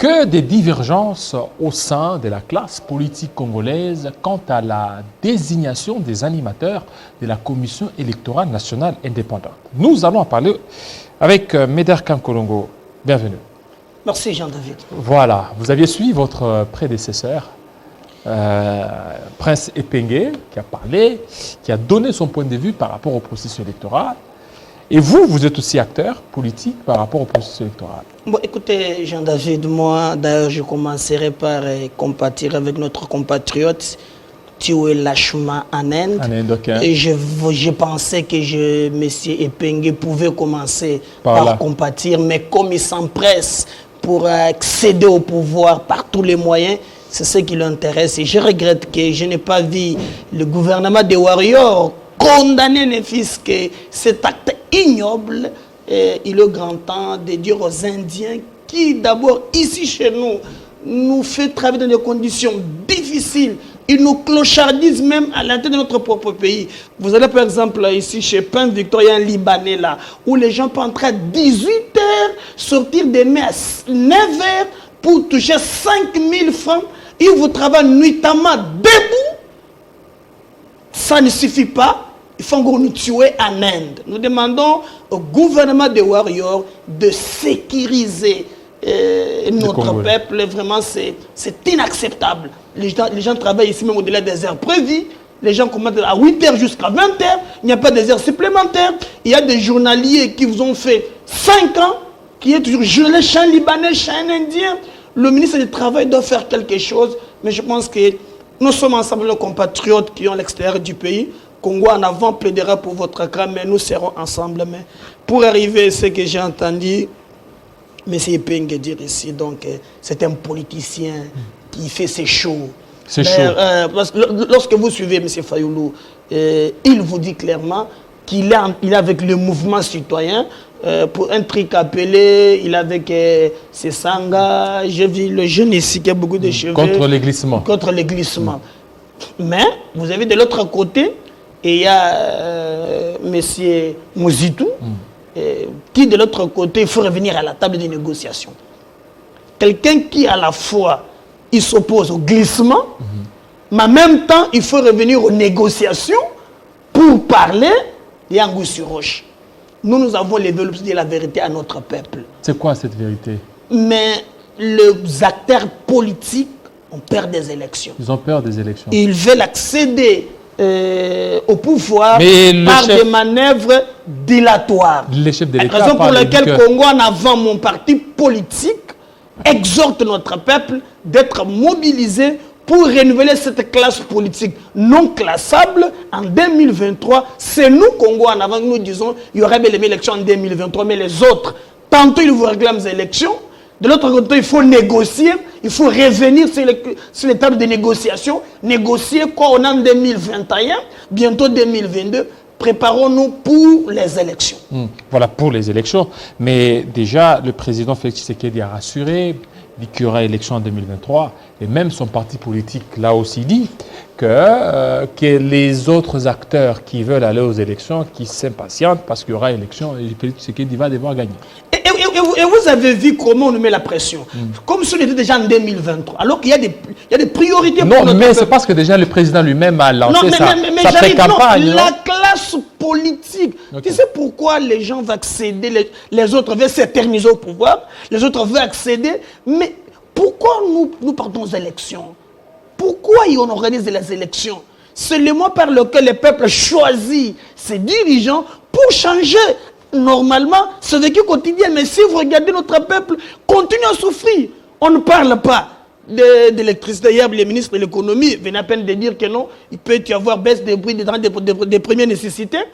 que des divergences au sein de la classe politique congolaise quant à la désignation des animateurs de la Commission électorale nationale indépendante. Nous allons en parler avec Méder Kankolongo. Bienvenue. Merci Jean-David. Voilà, vous aviez suivi votre prédécesseur, Prince Epengue, qui a parlé, qui a donné son point de vue par rapport au processus électoral. Et vous, vous êtes aussi acteur politique par rapport au processus électoral. Bon, écoutez, Jean-David, moi, d'ailleurs, je commencerai par compatir avec notre compatriote tué lâchement en Inde. En Inde, ok. Et je pensais que M. Epengue pouvait commencer par compatir, mais comme il s'empresse pour accéder au pouvoir par tous les moyens, c'est ce qui l'intéresse. Et je regrette que je n'ai pas vu le gouvernement des Warriors condamner les fils que cet acte ignoble. Il est grand temps de dire aux Indiens qui, d'abord, ici chez nous, nous fait travailler dans des conditions difficiles. Ils nous clochardisent même à l'intérieur de notre propre pays. Vous allez par exemple ici chez Pain Victoria, un Libanais là, où les gens peuvent entrer à 18h, sortir des mains à 9h pour toucher 5 000 francs. Ils vous travaillent nuitamment debout. Ça ne suffit pas. Il faut nous tuer en Inde. Nous demandons au gouvernement des Warriors de sécuriser notre peuple. Vraiment, c'est inacceptable. Les gens travaillent ici même au-delà des heures prévues. Les gens commencent à 8h jusqu'à 20h. Il n'y a pas des heures supplémentaires. Il y a des journaliers qui vous ont fait 5 ans, qui est toujours journaliste chez un Libanais, chez un Indien. Le ministre du Travail doit faire quelque chose. Mais je pense que nous sommes ensemble nos compatriotes qui ont l'extérieur du pays. Congo en avant plaidera pour votre cas, mais nous serons ensemble. Mais pour arriver à ce que j'ai entendu M. Epengue dire ici, donc c'est un politicien qui fait ses shows. C'est chaud. Lorsque vous suivez M. Fayoulou, il vous dit clairement qu'il est avec le mouvement citoyen pour un truc appelé, il est avec Sesanga, j'ai vu le jeune ici qui a beaucoup de cheveux. Contre les glissements. Contre les glissements. Mais vous avez de l'autre côté, et il y a M. Mouzitou, qui de l'autre côté, il faut revenir à la table des négociations. Quelqu'un qui à la fois, il s'oppose au glissement, mais en même temps, il faut revenir aux négociations pour parler des Angoussi Roche. Nous avons levé l'objectif de la vérité à notre peuple. C'est quoi cette vérité? Mais les acteurs politiques ont peur des élections. Ils ont peur des élections. Ils veulent accéder au pouvoir par des manœuvres dilatoires. Les chefs de l'État. La raison pour laquelle Congo en avant, mon parti politique, exhorte notre peuple d'être mobilisé pour renouveler cette classe politique non classable en 2023. C'est nous, Congo en avant, nous disons il y aurait bel aimé élection en 2023, mais les autres, tantôt ils vous réclament les élections. De l'autre côté, il faut négocier, il faut revenir sur les tables de négociation. Négocier quoi on est en 2021, bientôt 2022. Préparons-nous pour les élections. Voilà, pour les élections. Mais déjà, le président Félix Tshisekedi a rassuré, dit qu'il y aura élection en 2023. Et même son parti politique l'a aussi dit que les autres acteurs qui veulent aller aux élections, qui s'impatientent parce qu'il y aura élection, et Félix Tshisekedi va devoir gagner. Et vous avez vu comment on nous met la pression. Comme si on était déjà en 2023. Alors qu'il y a des priorités pour notre mais c'est parce que déjà le président lui-même a lancé sa pré-campagne. La classe politique. Okay. Tu sais pourquoi les gens veulent accéder, les autres veulent s'éterniser au pouvoir, les autres veulent accéder. Mais pourquoi nous partons aux élections? Pourquoi on organise les élections? C'est le mois par lequel le peuple choisit ses dirigeants pour changer. Normalement, ce vécu quotidien, mais si vous regardez notre peuple, continue à souffrir. On ne parle pas d'électricité. Hier, le ministre de l'économie venait à peine de dire que non, il peut y avoir baisse des prix des premières nécessités.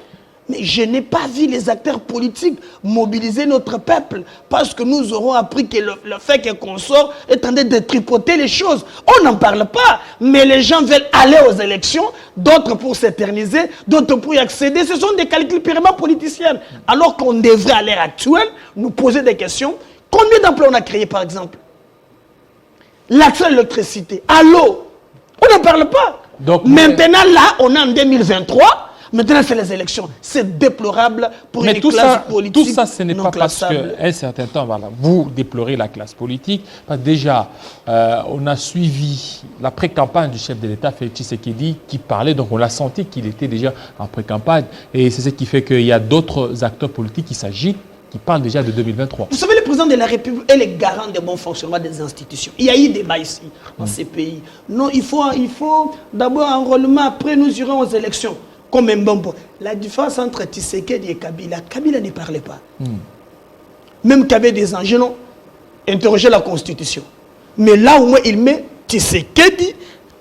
Mais je n'ai pas vu les acteurs politiques mobiliser notre peuple parce que nous aurons appris que le fait qu'on sort est en train de tripoter les choses. On n'en parle pas, mais les gens veulent aller aux élections, d'autres pour s'éterniser, d'autres pour y accéder. Ce sont des calculs purement politiciens. Alors qu'on devrait à l'heure actuelle nous poser des questions. Combien d'emplois on a créé par exemple? L'accès à l'électricité, à l'eau, on n'en parle pas. Donc, maintenant là, on est en 2023. Maintenant, c'est les élections. C'est déplorable pour une classe politique. Tout ça, ce n'est pas parce qu'à un certain temps, voilà, vous déplorez la classe politique. Déjà, on a suivi la pré-campagne du chef de l'État, Félix Tshisekedi, qui parlait, donc on l'a senti qu'il était déjà en pré-campagne. Et c'est ce qui fait qu'il y a d'autres acteurs politiques qui s'agitent, qui parlent déjà de 2023. Vous savez, le président de la République est le garant du bon fonctionnement des institutions. Il y a eu des débats ici, dans ces pays. Non, il faut d'abord un enrôlement, après nous irons aux élections. Comme un bon point. La différence entre Tshisekedi et Kabila ne parlait pas. Même qu'il y avait des enjeux, non, interroger la Constitution. Mais là, au moins, il met Tshisekedi,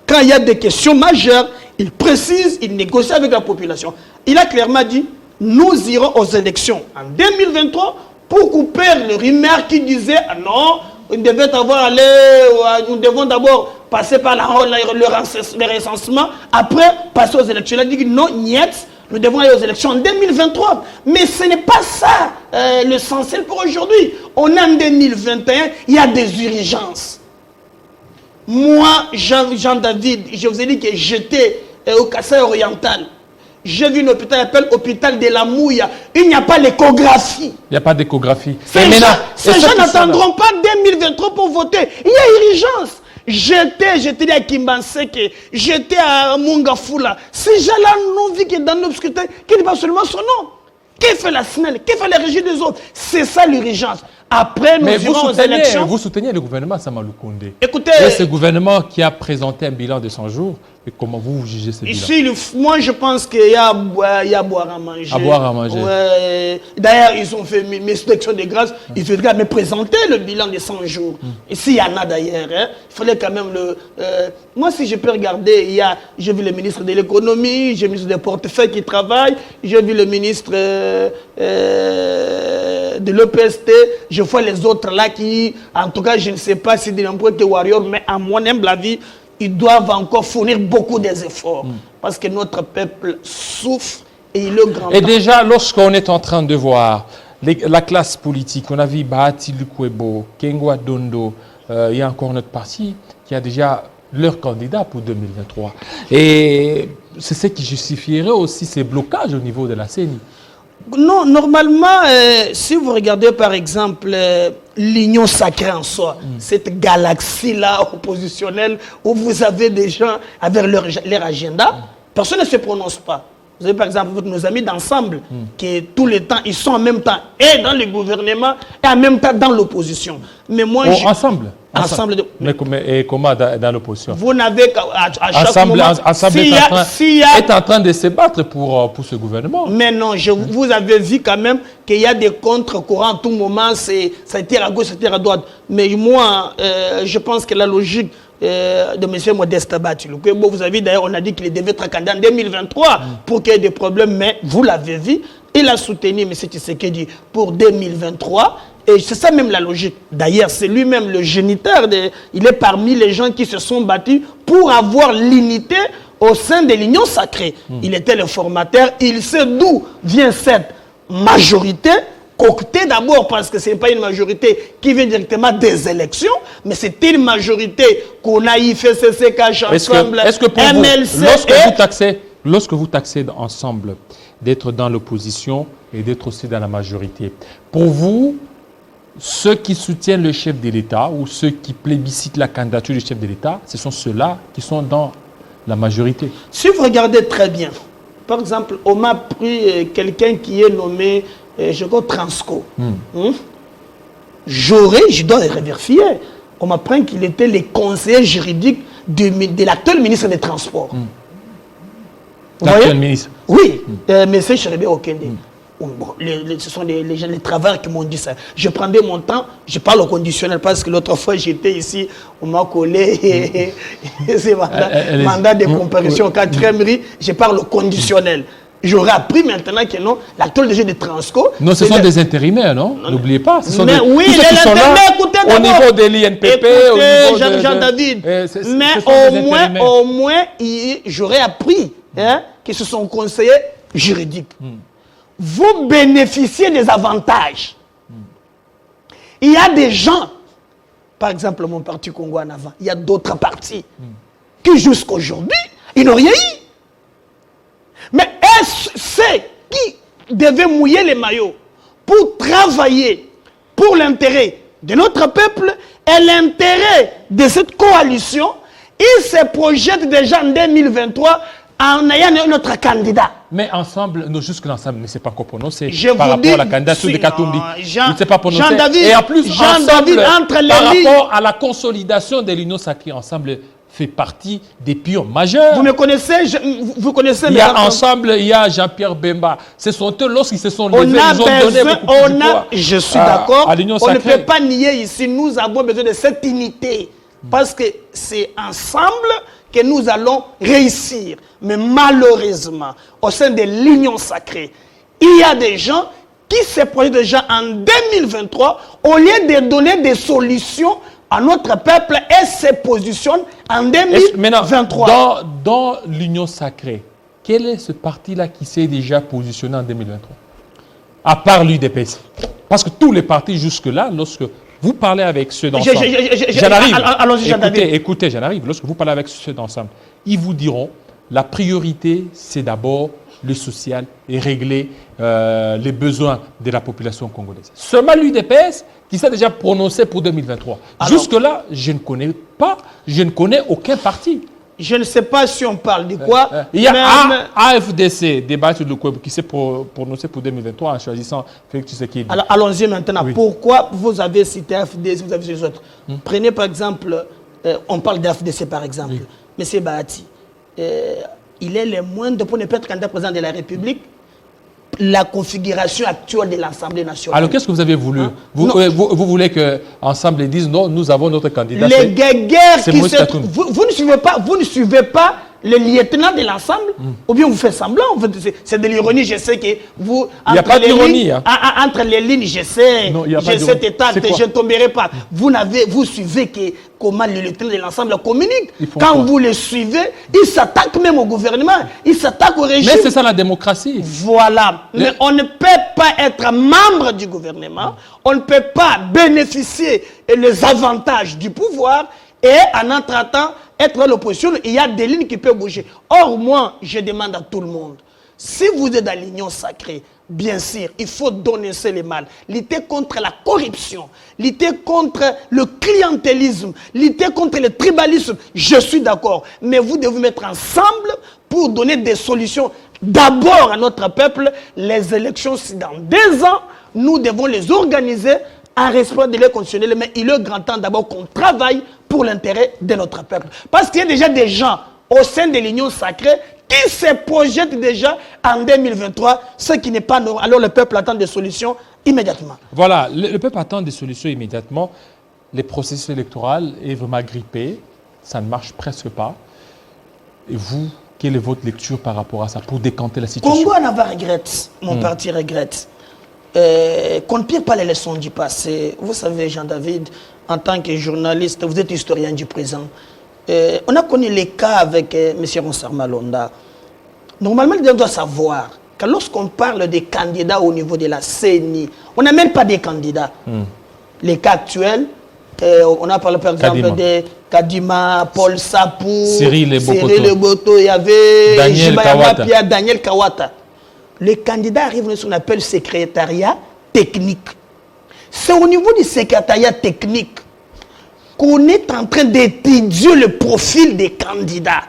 quand il y a des questions majeures, il précise, il négocie avec la population. Il a clairement dit, nous irons aux élections en 2023 pour couper le rumeur qui disait, ah non, nous devons d'abord passer par le recensement, après passer aux élections. Il a dit non, niet, nous devons aller aux élections en 2023. Mais ce n'est pas ça l'essentiel pour aujourd'hui. On est en 2021, il y a des urgences. Moi, Jean-David, je vous ai dit que j'étais au Kassai oriental. J'ai vu un hôpital, appelle hôpital de la Mouille. Il n'y a pas l'échographie. Il n'y a pas d'échographie. Ces gens n'attendront pas 2023 pour voter. Il y a urgence. J'étais à Kimbanseke, j'étais à Mungafula. Ces gens-là n'ont vu que dans l'obscurité, qui n'est pas seulement son nom. Qui fait la SNEL? Qui fait la régie des autres? C'est ça l'urgence. Après, nous irons aux élections. Vous soutenez le gouvernement Sama Lukonde. Écoutez, et ce gouvernement qui a présenté un bilan de 100 jours, et comment vous jugez ce bilan? Ici, moi, je pense qu'il y a à boire à manger. À boire à manger. Ouais. D'ailleurs, ils ont fait mes inspections de grâce. Il faudrait me présenter le bilan de 100 jours. Ici, il y en a d'ailleurs. Hein. Il fallait quand même le... moi, si je peux regarder, j'ai vu le ministre de l'économie, j'ai vu le ministre des portefeuilles qui travaille, j'ai vu le ministre de l'EPST, je vois les autres là qui, en tout cas, je ne sais pas si de l'emploi que Warrior, mais à mon humble avis, ils doivent encore fournir beaucoup des efforts. Parce que notre peuple souffre et il est grand. Et déjà, lorsqu'on est en train de voir la classe politique, on a vu Bahati Lukwebo, Kengwa Dondo, il y a encore notre parti qui a déjà leur candidat pour 2023. Et c'est ce qui justifierait aussi ces blocages au niveau de la CENI. Non, normalement, si vous regardez par exemple l'union sacrée en soi, cette galaxie-là oppositionnelle où vous avez des gens avec leur agenda, personne ne se prononce pas. Vous avez par exemple nos amis d'ensemble qui tout le temps, ils sont en même temps et dans le gouvernement et en même temps dans l'opposition. Mais moi, ensemble. Mais comment dans l'opposition? Vous n'avez qu'à chaque ensemble, moment... Ensemble est en train de se battre pour ce gouvernement. Mais non, vous avez vu quand même qu'il y a des contre-courants à tout moment. Ça a été à gauche, ça a été à droite. Mais moi, je pense que la logique de M. Modeste Batil, vous avez d'ailleurs, on a dit qu'il devait être candidat en 2023 pour qu'il y ait des problèmes, mais vous l'avez vu, il a soutenu M. Tshisekedi pour 2023. Et c'est ça même la logique. D'ailleurs, c'est lui-même le géniteur. Il est parmi les gens qui se sont battus pour avoir l'unité au sein de l'union sacrée. Il était le formateur. Il sait d'où vient cette majorité, coctée d'abord parce que ce n'est pas une majorité qui vient directement des élections, mais c'est une majorité qu'on a eu fait CCK ensemble, est-ce que pour MLC. Lorsque vous taxez ensemble d'être dans l'opposition et d'être aussi dans la majorité, pour vous, ceux qui soutiennent le chef de l'État ou ceux qui plébiscitent la candidature du chef de l'État, ce sont ceux-là qui sont dans la majorité. Si vous regardez très bien, par exemple, on m'a pris quelqu'un qui est nommé, je crois, Transco. Je dois vérifier. On m'apprend qu'il était le conseiller juridique de l'actuel ministre des Transports. L'actuel ministre? Oui, M. Chérébé Okende. Bon, ce sont les travailleurs qui m'ont dit ça. Je prendais mon temps, je parle au conditionnel parce que l'autre fois j'étais ici, on m'a collé c'est mandat de comparution au 4e riz, je parle au conditionnel. J'aurais appris maintenant que non, l'actuel DG de Transco... Non, ce sont des intérimaires, non? N'oubliez pas. Ce sont mais des, oui, tous ceux qui sont là, au niveau de l'INPP, au niveau de Jean-David, mais au moins, j'aurais appris que ce sont conseillers juridiques. Vous bénéficiez des avantages. Il y a des gens, par exemple mon parti Congo en avant, il y a d'autres partis qui jusqu'aujourd'hui, ils n'ont rien eu. Mais c'est qui devait mouiller les maillots pour travailler pour l'intérêt de notre peuple et l'intérêt de cette coalition. Il se projette déjà en 2023 en ayant notre candidat. Mais ensemble, non, jusque l'ensemble ne s'est pas encore prononcé par rapport à la candidature de Katumbi. Il ne s'est pas prononcé. Jean-David, et en plus, ensemble, entre les par rapport à la consolidation de l'Union sacrée, ensemble fait partie des pions majeurs. Vous me connaissez, vous connaissez. Il y a ensemble, il y a Jean-Pierre Bemba. Ce sont eux, lorsqu'ils se sont levés, ils ont donné beaucoup plus de poids. Je suis d'accord. On ne peut pas nier ici, nous avons besoin de cette unité. Parce que c'est ensemble que nous allons réussir. Mais malheureusement, au sein de l'Union sacrée, il y a des gens qui se projettent déjà en 2023, au lieu de donner des solutions à notre peuple, et se positionnent en 2023. Dans l'Union sacrée, quel est ce parti-là qui s'est déjà positionné en 2023? À part l'UDPS. Parce que tous les partis jusque-là, lorsque vous parlez avec ceux d'ensemble, écoutez, j'en arrive. Lorsque vous parlez avec ceux d'ensemble, ils vous diront, la priorité, c'est d'abord le social et régler les besoins de la population congolaise. Seulement l'UDPS qui s'est déjà prononcé pour 2023. Jusque-là, je ne connais aucun parti. Je ne sais pas si on parle de quoi. Il y a AFDC, débat sur le web, qui s'est prononcé pour 2023 en choisissant Félix Tshisekedi. Alors allons-y maintenant. Oui. Pourquoi vous avez cité AFDC, vous avez cité les autres? Prenez par exemple, on parle d'AFDC par exemple. Oui. Monsieur Bahati, il est le moindre pour ne pas être candidat président de la République. La configuration actuelle de l'Assemblée nationale. Alors, qu'est-ce que vous avez voulu? Vous voulez qu'ensemble dise non, nous avons notre candidat. Les guerres qui se... Vous ne suivez pas le lieutenant de l'ensemble, ou bien vous faites semblant. C'est de l'ironie, je sais que vous... Il n'y a pas d'ironie. Entre les lignes, je sais, j'ai cet état, je ne tomberai pas. Vous suivez comment le lieutenant de l'ensemble communique. Quand vous le suivez, il s'attaque même au gouvernement, il s'attaque au régime. Mais c'est ça la démocratie. Voilà. Mais on ne peut pas être membre du gouvernement, on ne peut pas bénéficier des avantages du pouvoir et en entretemps être à l'opposition, il y a des lignes qui peuvent bouger. Or, moi, je demande à tout le monde, si vous êtes dans l'union sacrée, bien sûr, il faut dénoncer les mal, lutter contre la corruption, lutter contre le clientélisme, lutter contre le tribalisme. Je suis d'accord. Mais vous devez vous mettre ensemble pour donner des solutions d'abord à notre peuple. Les élections, si dans 2 ans, nous devons les organiser en respect de l'aide constitutionnelle, mais il est grand temps d'abord qu'on travaille pour l'intérêt de notre peuple. Parce qu'il y a déjà des gens au sein de l'Union sacrée qui se projettent déjà en 2023, ce qui n'est pas normal. Alors le peuple attend des solutions immédiatement. Voilà, le peuple attend des solutions immédiatement. Les processus électoraux est vraiment grippé, ça ne marche presque pas. Et vous, quelle est votre lecture par rapport à ça pour décanter la situation? Congo en regrette, mon parti regrette. Qu'on ne pire pas les leçons du passé. Vous savez, Jean-David, en tant que journaliste, vous êtes historien du présent. On a connu les cas avec M. Ronsard Malonda. Normalement, on doit savoir que lorsqu'on parle des candidats au niveau de la CENI, on n'a même pas des candidats. Les cas actuels, on a parlé par exemple de Kadima, Paul Sapou, Cyril Leboto, il y avait Daniel Kawata. Les candidats arrivent à ce qu'on appelle secrétariat technique. C'est au niveau du secrétariat technique qu'on est en train d'étudier le profil des candidats.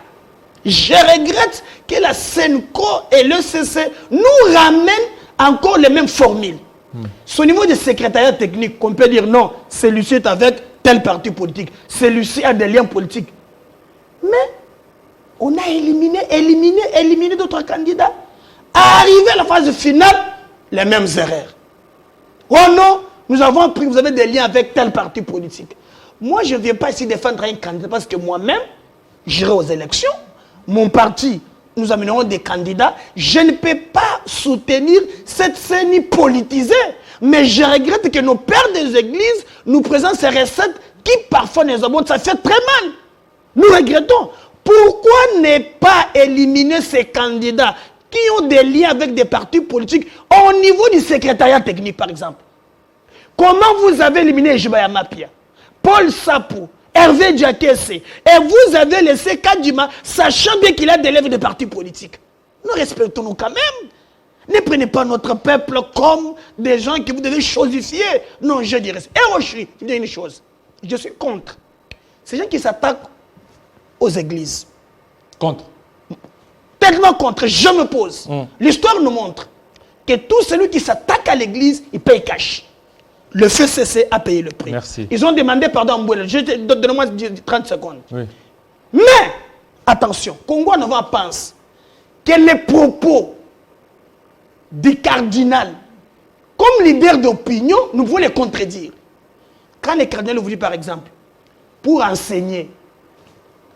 Je regrette que la SENCO et le CC nous ramènent encore les mêmes formules. C'est au niveau du secrétariat technique qu'on peut dire non, celui-ci est avec tel parti politique, celui-ci a des liens politiques. Mais on a éliminé d'autres candidats. Arrivé à la phase finale, les mêmes erreurs. Oh non, nous avons appris que vous avez des liens avec tel parti politique. Moi, je ne viens pas ici défendre un candidat parce que moi-même, j'irai aux élections. Mon parti, nous amènerons des candidats. Je ne peux pas soutenir cette CENI politisée. Mais je regrette que nos pères des églises nous présentent ces recettes qui parfois nous abondent. Ça fait très mal. Nous regrettons. Pourquoi ne pas éliminer ces candidats qui ont des liens avec des partis politiques au niveau du secrétariat technique, par exemple? Comment vous avez éliminé Jibaya Mapia, Paul Sapou, Hervé Diakese, et vous avez laissé Kadima, sachant bien qu'il a des lèvres de partis politiques? Nous respectons-nous quand même. Ne prenez pas notre peuple comme des gens que vous devez chosifier. Non, je dirais ça. Et je dis une chose. Je suis contre. Ces gens qui s'attaquent aux églises. Contre. Tellement contre, je me pose. L'histoire nous montre que tout celui qui s'attaque à l'église, il paye cash. Le FCC a payé le prix. Merci. Ils ont demandé pardon à Mbouela. Donne-moi 30 secondes. Oui. Mais, attention, Congo Nova pense que les propos du cardinal, comme leader d'opinion, nous pouvons les contredire. Quand les cardinals vous disent par exemple, pour enseigner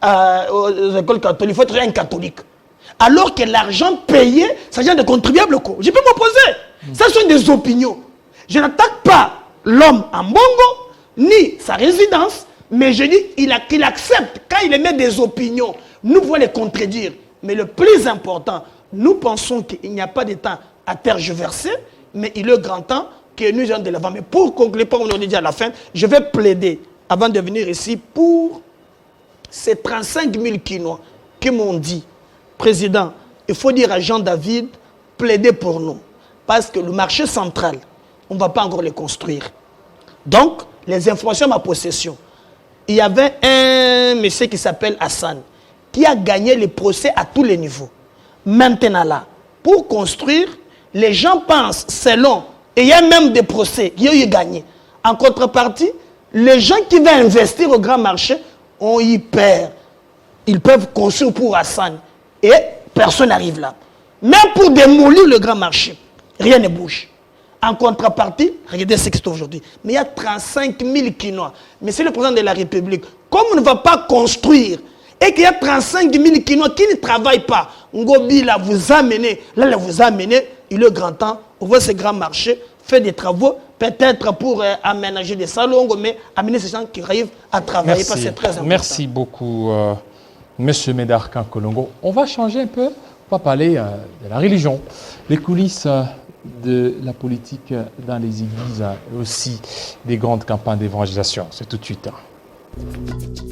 aux écoles catholiques, il faut être un catholique. Alors que l'argent payé, ça vient de contribuables locaux. Je peux m'opposer. Ça sont des opinions. Je n'attaque pas l'homme en Bongo, ni sa résidence, mais je dis qu'il accepte quand il émet des opinions. Nous pouvons les contredire. Mais le plus important, nous pensons qu'il n'y a pas de temps à tergiverser, mais il est grand temps que nous ayons de l'avant. Mais pour conclure, comme on dit à la fin, je vais plaider, avant de venir ici, pour ces 35 000 Quinois qui m'ont dit, Président, il faut dire à Jean-David, plaider pour nous. Parce que le marché central, on ne va pas encore le construire. Donc, les informations à ma possession, il y avait un monsieur qui s'appelle Hassan, qui a gagné les procès à tous les niveaux. Maintenant là, pour construire, les gens pensent, c'est long, et il y a même des procès qui ont eu gagné. En contrepartie, les gens qui veulent investir au grand marché ont eu peur. Ils peuvent construire pour Hassan. Et personne n'arrive là. Même pour démolir le grand marché, rien ne bouge. En contrepartie, regardez ce qui est aujourd'hui. Mais il y a 35 000 Quinois. Mais c'est le président de la République. Comme on ne va pas construire, et qu'il y a 35 000 Quinois qui ne travaillent pas, Ngobi là vous amenez, là vous amenez, il est grand temps, ouvrir ce grand marché, faire des travaux, peut-être pour aménager des salons, mais amener ces gens qui arrivent à travailler, Merci. parce que c'est très important. Merci beaucoup, Monsieur Médarkan Kolongo. On va changer un peu, on va parler de la religion, les coulisses de la politique dans les églises et aussi des grandes campagnes d'évangélisation. C'est tout de suite.